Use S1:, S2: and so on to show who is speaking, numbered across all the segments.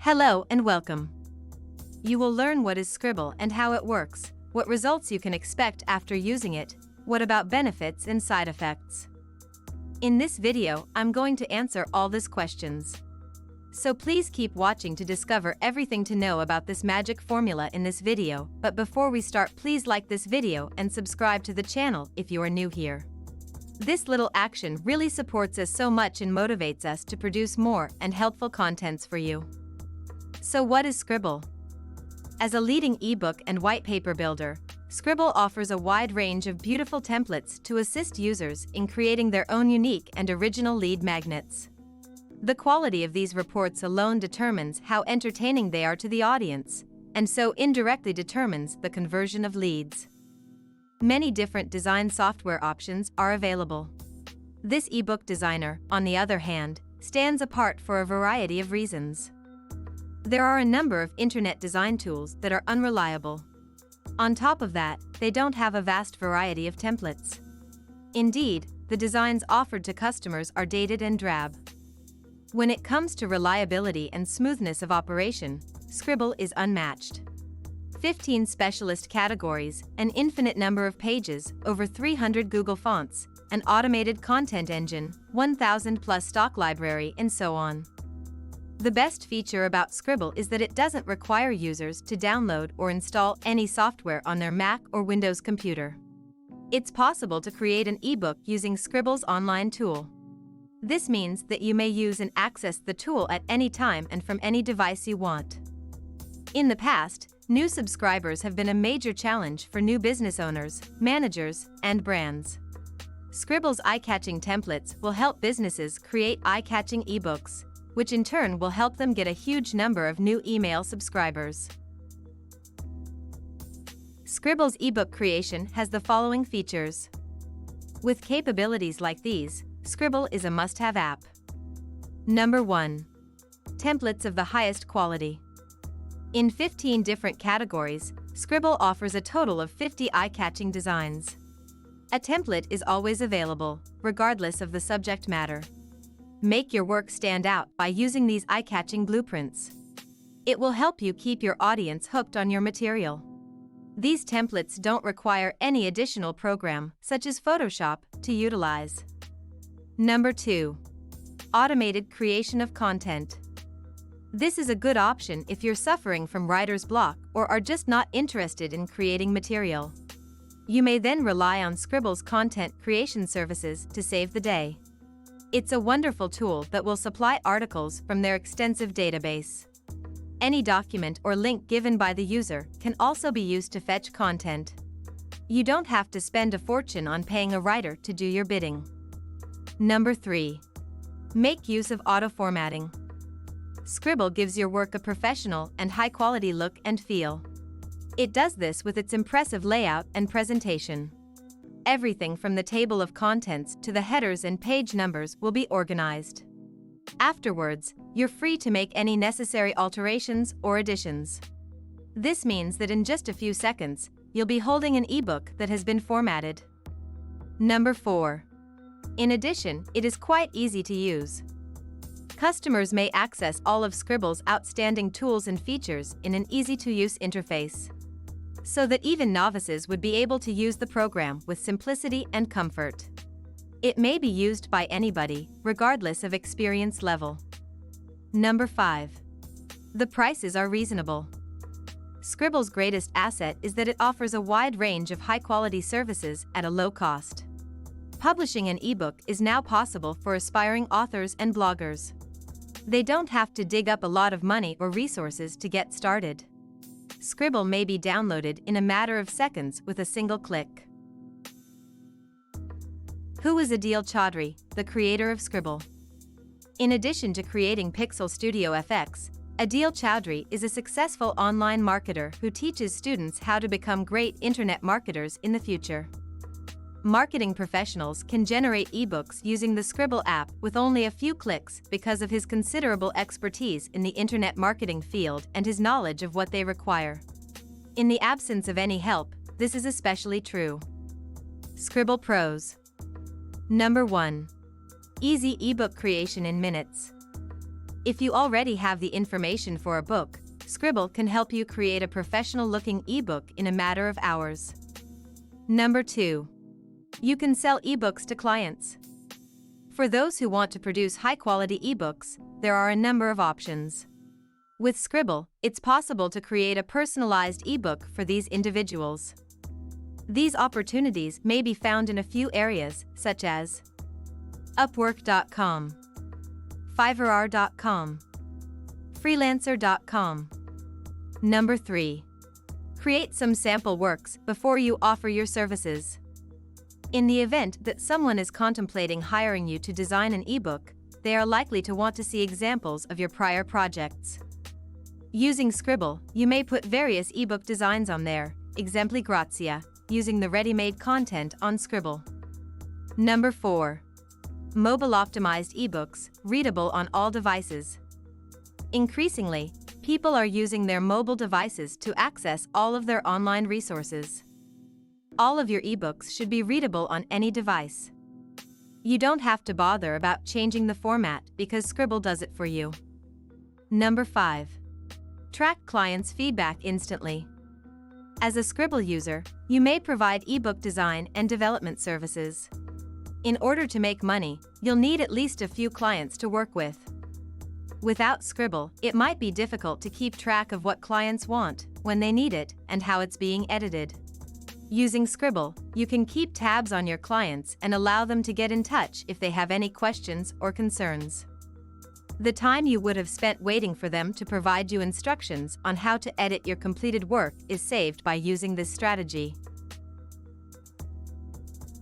S1: Hello and welcome. You will learn what is Sqribble and how it works, what results you can expect after using it, what about benefits and side effects. In this video, I'm going to answer all these questions. So please keep watching to discover everything to know about this magic formula in this video, but before we start, please like this video and subscribe to the channel if you are new here. This little action really supports us so much and motivates us to produce more and helpful contents for you. So what is Sqribble? As a leading ebook and white paper builder, Sqribble offers a wide range of beautiful templates to assist users in creating their own unique and original lead magnets. The quality of these reports alone determines how entertaining they are to the audience, and so indirectly determines the conversion of leads. Many different design software options are available. This ebook designer, on the other hand, stands apart for a variety of reasons. There are a number of internet design tools that are unreliable. On top of that, they don't have a vast variety of templates. Indeed, the designs offered to customers are dated and drab. When it comes to reliability and smoothness of operation, Sqribble is unmatched. 15 specialist categories, an infinite number of pages, over 300 Google fonts, an automated content engine, 1,000 plus stock library, and so on. The best feature about Sqribble is that it doesn't require users to download or install any software on their Mac or Windows computer. It's possible to create an ebook using Sqribble's online tool. This means that you may use and access the tool at any time and from any device you want. In the past, new subscribers have been a major challenge for new business owners, managers, and brands. Sqribble's eye-catching templates will help businesses create eye-catching ebooks, which in turn will help them get a huge number of new email subscribers. Sqribble's ebook creation has the following features. With capabilities like these, Sqribble is a must-have app. Number 1. Templates of the highest quality. In 15 different categories, Sqribble offers a total of 50 eye-catching designs. A template is always available, regardless of the subject matter. Make your work stand out by using these eye-catching blueprints. It will help you keep your audience hooked on your material. These templates don't require any additional program, such as Photoshop, to utilize. Number 2. Automated creation of content. This is a good option if you're suffering from writer's block or are just not interested in creating material. You may then rely on Sqribble's content creation services to save the day. It's a wonderful tool that will supply articles from their extensive database. Any document or link given by the user can also be used to fetch content. You don't have to spend a fortune on paying a writer to do your bidding. Number 3. Make use of auto-formatting. Sqribble gives your work a professional and high-quality look and feel. It does this with its impressive layout and presentation. Everything from the table of contents to the headers and page numbers will be organized. Afterwards, you're free to make any necessary alterations or additions. This means that in just a few seconds, you'll be holding an ebook that has been formatted. Number 4. In addition, it is quite easy to use. Customers may access all of Sqribble's outstanding tools and features in an easy-to-use interface, so that even novices would be able to use the program with simplicity and comfort. It may be used by anybody, regardless of experience level. Number 5. The prices are reasonable. Sqribble's greatest asset is that it offers a wide range of high-quality services at a low cost. Publishing an ebook is now possible for aspiring authors and bloggers. They don't have to dig up a lot of money or resources to get started. Sqribble may be downloaded in a matter of seconds with a single click. Who is Adil Chaudhry, the creator of Sqribble? In addition to creating Pixel Studio FX, Adil Chaudhry is a successful online marketer who teaches students how to become great internet marketers in the future. Marketing professionals can generate ebooks using the Sqribble app with only a few clicks because of his considerable expertise in the internet marketing field and his knowledge of what they require. In the absence of any help, this is especially true. Sqribble Pros. Number 1. Easy ebook creation in minutes. If you already have the information for a book, Sqribble can help you create a professional-looking ebook in a matter of hours. Number 2. You can sell ebooks to clients. For those who want to produce high-quality ebooks, there are a number of options. With Sqribble, it's possible to create a personalized ebook for these individuals. These opportunities may be found in a few areas, such as Upwork.com, Fiverr.com, Freelancer.com. Number 3. Create some sample works before you offer your services. In the event that someone is contemplating hiring you to design an ebook, they are likely to want to see examples of your prior projects. Using Sqribble, you may put various ebook designs on there, exempli gratia, using the ready-made content on Sqribble. Number 4. Mobile-optimized ebooks, readable on all devices. Increasingly, people are using their mobile devices to access all of their online resources. All of your ebooks should be readable on any device. You don't have to bother about changing the format because Sqribble does it for you. Number 5. Track clients' feedback instantly. As a Sqribble user, you may provide ebook design and development services. In order to make money, you'll need at least a few clients to work with. Without Sqribble, it might be difficult to keep track of what clients want, when they need it, and how it's being edited. Using Sqribble, you can keep tabs on your clients and allow them to get in touch if they have any questions or concerns. The time you would have spent waiting for them to provide you instructions on how to edit your completed work is saved by using this strategy.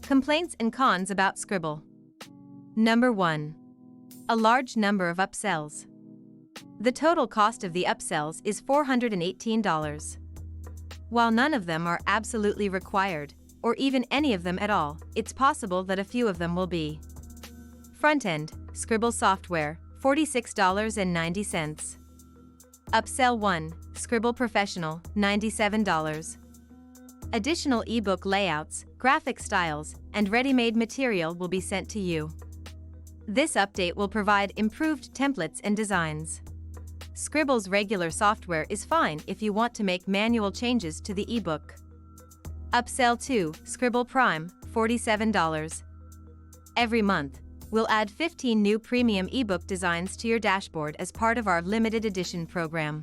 S1: Complaints and cons about Sqribble. Number 1. A large number of upsells. The total cost of the upsells is $418. While none of them are absolutely required, or even any of them at all, it's possible that a few of them will be. Front-end, Sqribble software, $46.90. Upsell 1, Sqribble Professional, $97. Additional ebook layouts, graphic styles, and ready-made material will be sent to you. This update will provide improved templates and designs. Sqribble's regular software is fine if you want to make manual changes to the ebook. Upsell 2, Sqribble Prime, $47. Every month, we'll add 15 new premium ebook designs to your dashboard as part of our limited edition program.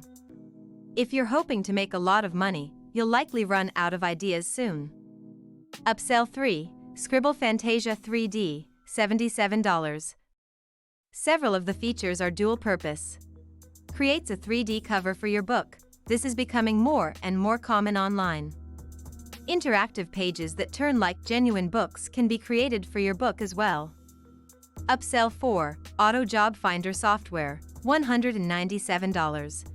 S1: If you're hoping to make a lot of money, you'll likely run out of ideas soon. Upsell 3, Sqribble Fantasia 3D, $77. Several of the features are dual-purpose. Creates a 3D cover for your book. This is becoming more and more common online. Interactive pages that turn like genuine books can be created for your book as well. Upsell 4, Auto Job Finder Software, $197.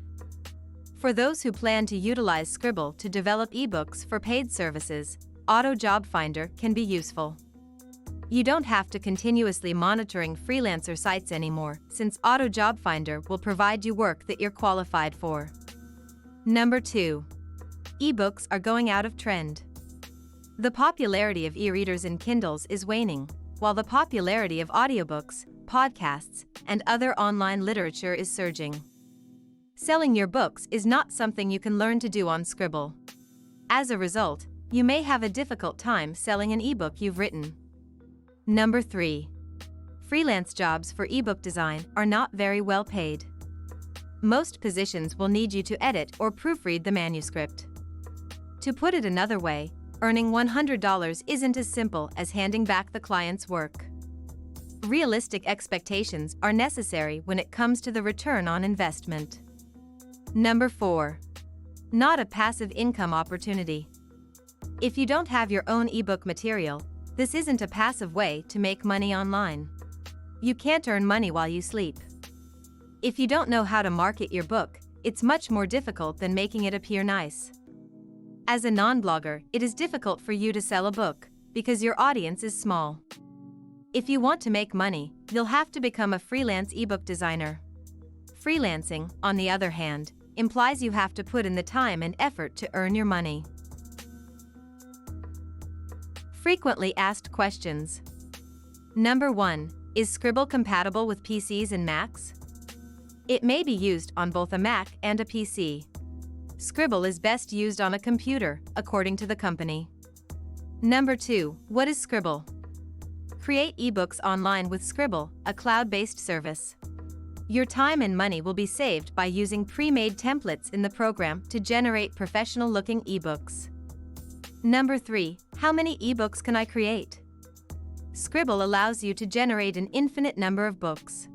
S1: For those who plan to utilize Sqribble to develop ebooks for paid services, Auto Job Finder can be useful. You don't have to continuously monitoring freelancer sites anymore, since Auto Job Finder will provide you work that you're qualified for. Number 2. Ebooks are going out of trend. The popularity of e-readers and Kindles is waning, while the popularity of audiobooks, podcasts, and other online literature is surging. Selling your books is not something you can learn to do on Sqribble. As a result, you may have a difficult time selling an ebook you've written. Number 3. Freelance jobs for ebook design are not very well paid. Most positions will need you to edit or proofread the manuscript. To put it another way, earning $100 isn't as simple as handing back the client's work. Realistic expectations are necessary when it comes to the return on investment. Number 4. Not a passive income opportunity. If you don't have your own ebook material, this isn't a passive way to make money online. You can't earn money while you sleep. If you don't know how to market your book, it's much more difficult than making it appear nice. As a non-blogger, it is difficult for you to sell a book, because your audience is small. If you want to make money, you'll have to become a freelance ebook designer. Freelancing, on the other hand, implies you have to put in the time and effort to earn your money. Frequently asked questions. Number 1. Is Sqribble compatible with PCs and Macs? It may be used on both a Mac and a PC. Sqribble is best used on a computer, according to the company. Number 2. What is Sqribble? Create ebooks online with Sqribble, a cloud-based service. Your time and money will be saved by using pre-made templates in the program to generate professional-looking ebooks. Number 3. How many ebooks can I create? Sqribble allows you to generate an infinite number of books.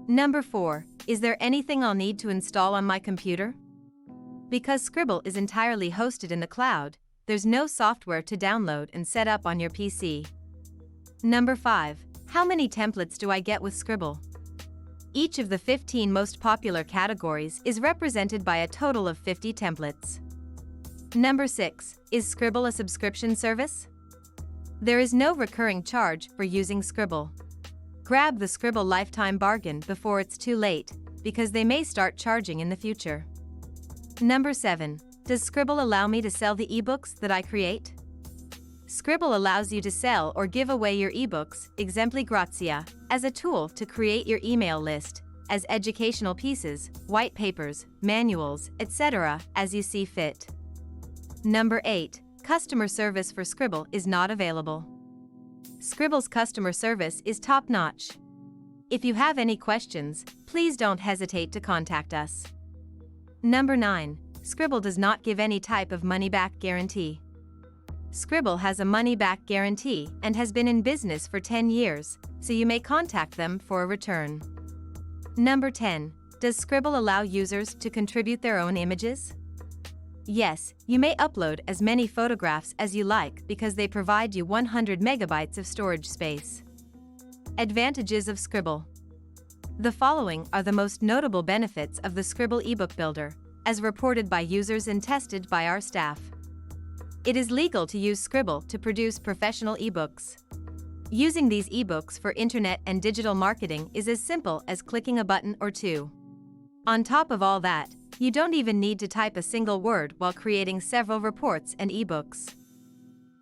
S1: Number 4. Is there anything I'll need to install on my computer? Because Sqribble is entirely hosted in the cloud, there's no software to download and set up on your PC. Number 5. How many templates do I get with Sqribble? Each of the 15 most popular categories is represented by a total of 50 templates. Number 6. Is Sqribble a subscription service? There is no recurring charge for using Sqribble. Grab the Sqribble lifetime bargain before it's too late, because they may start charging in the future. Number 7. Does Sqribble allow me to sell the ebooks that I create? Sqribble allows you to sell or give away your ebooks, exempli grazia, as a tool to create your email list, as educational pieces, white papers, manuals, etc., as you see fit. Number 8. Customer service for Sqribble is not available. Sqribble's customer service is top-notch. If you have any questions, please don't hesitate to contact us. Number 9. Sqribble does not give any type of money-back guarantee. Sqribble has a money-back guarantee and has been in business for 10 years, so you may contact them for a return. Number 10. Does Sqribble allow users to contribute their own images? Yes, you may upload as many photographs as you like because they provide you 100 megabytes of storage space. Advantages of Sqribble. The following are the most notable benefits of the Sqribble ebook builder, as reported by users and tested by our staff. It is legal to use Sqribble to produce professional ebooks. Using these ebooks for internet and digital marketing is as simple as clicking a button or two. On top of all that, you don't even need to type a single word while creating several reports and ebooks.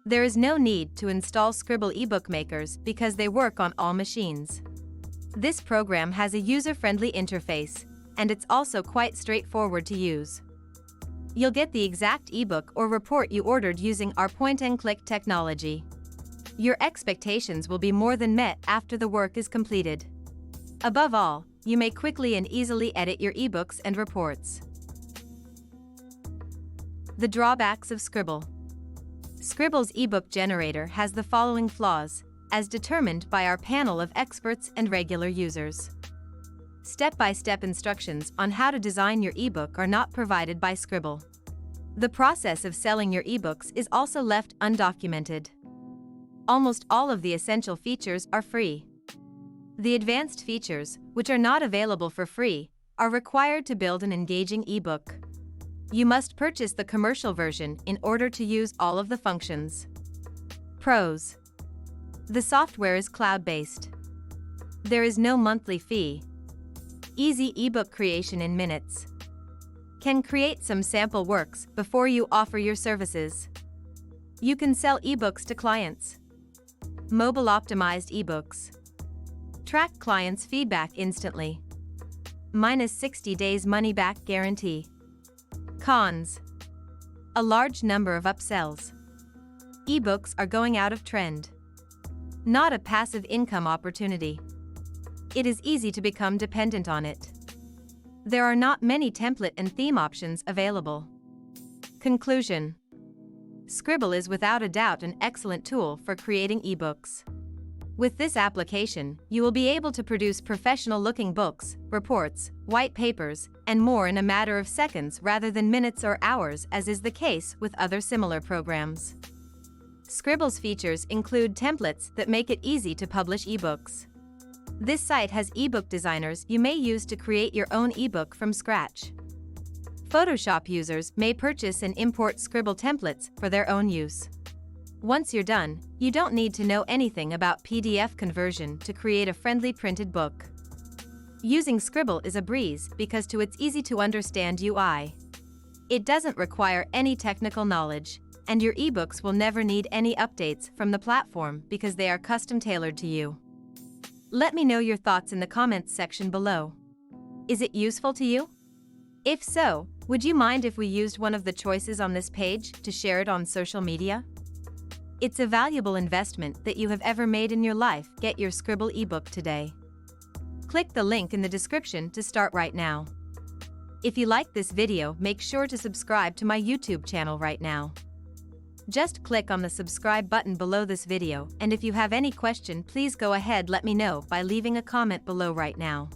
S1: There is no need to install Sqribble ebook makers because they work on all machines. This program has a user-friendly interface, and it's also quite straightforward to use. You'll get the exact ebook or report you ordered using our point-and-click technology. Your expectations will be more than met after the work is completed. Above all, you may quickly and easily edit your ebooks and reports. The drawbacks of Sqribble. Sqribble's ebook generator has the following flaws, as determined by our panel of experts and regular users. Step-by-step instructions on how to design your ebook are not provided by Sqribble. The process of selling your ebooks is also left undocumented. Almost all of the essential features are free. The advanced features, which are not available for free, are required to build an engaging ebook. You must purchase the commercial version in order to use all of the functions. Pros. The software is cloud-based. There is no monthly fee. Easy ebook creation in minutes. Can create some sample works before you offer your services. You can sell ebooks to clients. Mobile-optimized ebooks. Track clients' feedback instantly. Minus 60 days money-back guarantee. Cons. A large number of upsells. Ebooks are going out of trend. Not a passive income opportunity. It is easy to become dependent on it. There are not many template and theme options available. Conclusion. Sqribble is without a doubt an excellent tool for creating ebooks. With this application, you will be able to produce professional-looking books, reports, white papers, and more in a matter of seconds rather than minutes or hours, as is the case with other similar programs. Sqribble's features include templates that make it easy to publish ebooks. This site has ebook designers you may use to create your own ebook from scratch. Photoshop users may purchase and import Sqribble templates for their own use. Once you're done, you don't need to know anything about PDF conversion to create a friendly printed book. Using Sqribble is a breeze because to its easy-to-understand UI. It doesn't require any technical knowledge, and your ebooks will never need any updates from the platform because they are custom-tailored to you. Let me know your thoughts in the comments section below. Is it useful to you? If so, would you mind if we used one of the choices on this page to share it on social media? It's a valuable investment that you have ever made in your life. Get your Sqribble ebook today. Click the link in the description to start right now. If you like this video, make sure to subscribe to my YouTube channel right now. Just click on the subscribe button below this video, and if you have any question, please go ahead, let me know by leaving a comment below right now.